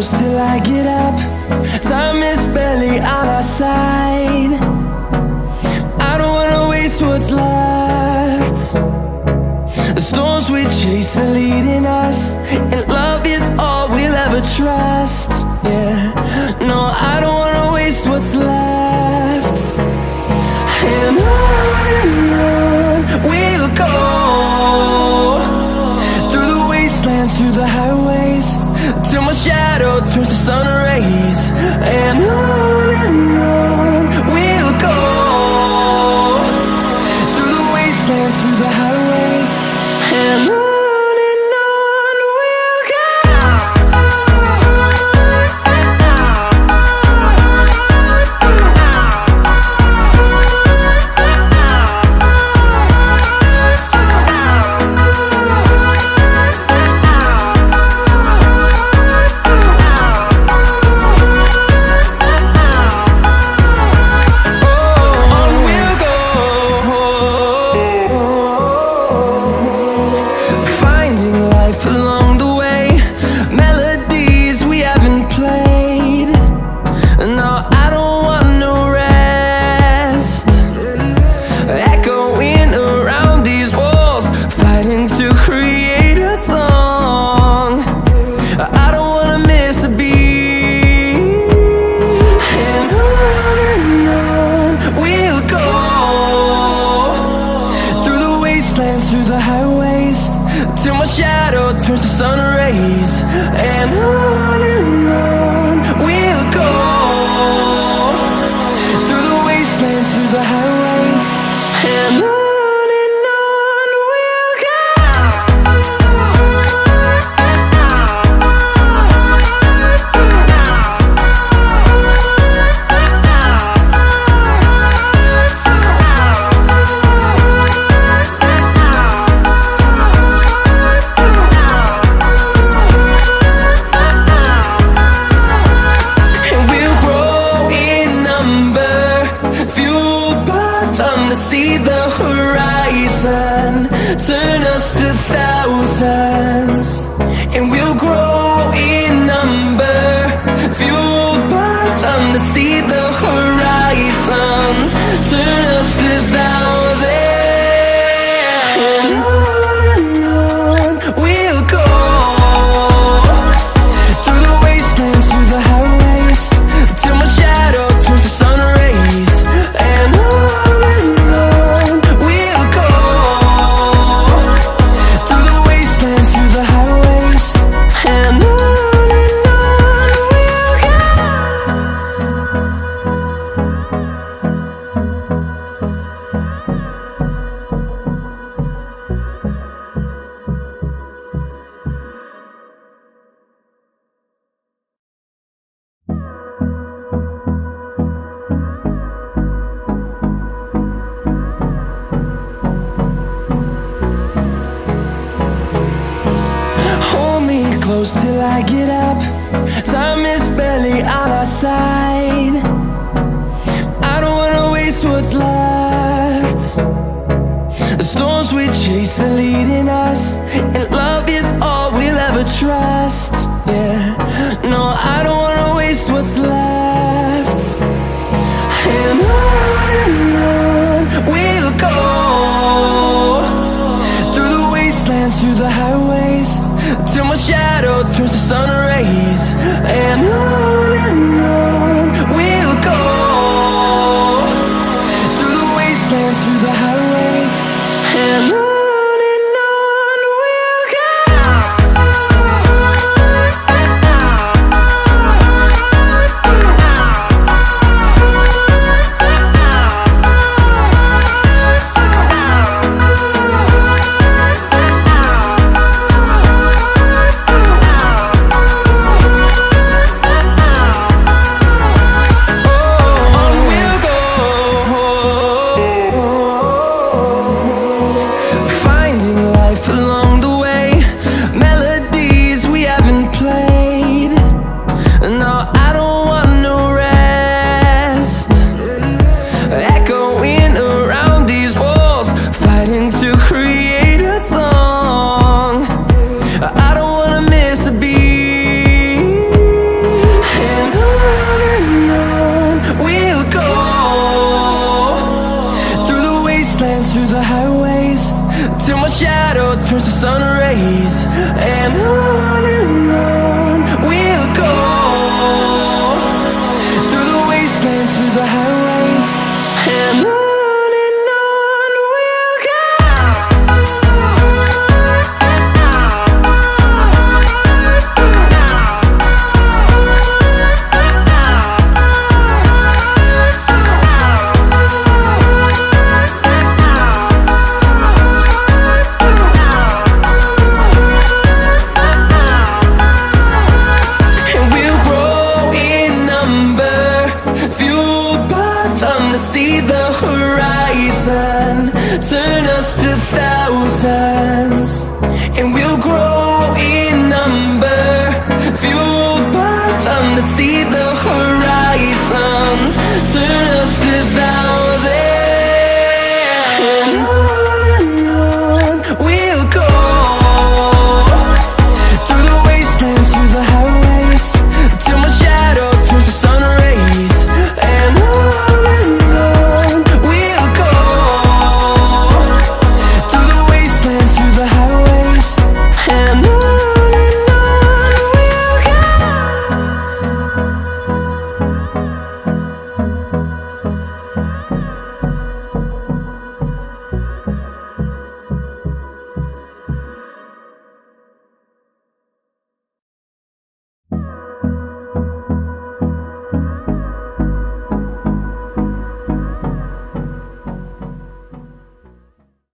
close till I get up. Time is barely on our side. I don't wanna waste what's left. The storms we chase are leading us, and love is all we'll ever trust. Yeah, no, I don't wanna waste what's left. And on we'll go, through the wastelands, through the highways, till my shadow turns to sun rays. And on we'll go, through the wastelands, through the highways, and on we'll go. Through the highways, till my shadow turns to sun rays. And on we'll go, through the wastelands, through the highways, and on we'll go. And on we'll go. Fighting life along the way, melodies we haven't played. And I don't wanna miss a beat. And on we'll go, through the wastelands, through the highways, and on we'll go. And on we'll go. See the horizon, turn us to thousands, and we'll grow in number, fueled by them to see the horizon, turn us to thousands. And on we'll go, through the wastelands, through the highways, till my shadow turns to sun rays. And on close till I get up. Time is barely on our side. I don't wanna waste what's left. The storms we chase are leading us, and love is all we'll ever trust. Yeah, no, I don't wanna waste what's left. And on we'll go, through the wastelands, through the highways, till my shadow turns to sun rays. And on we'll go, through the wastelands, through the highways, and on we'll go. shadow turns to sun rays, and on we'll go, through the wastelands, through the highways, and on we'll go. See the horizon turn us to thousands, and we'll grow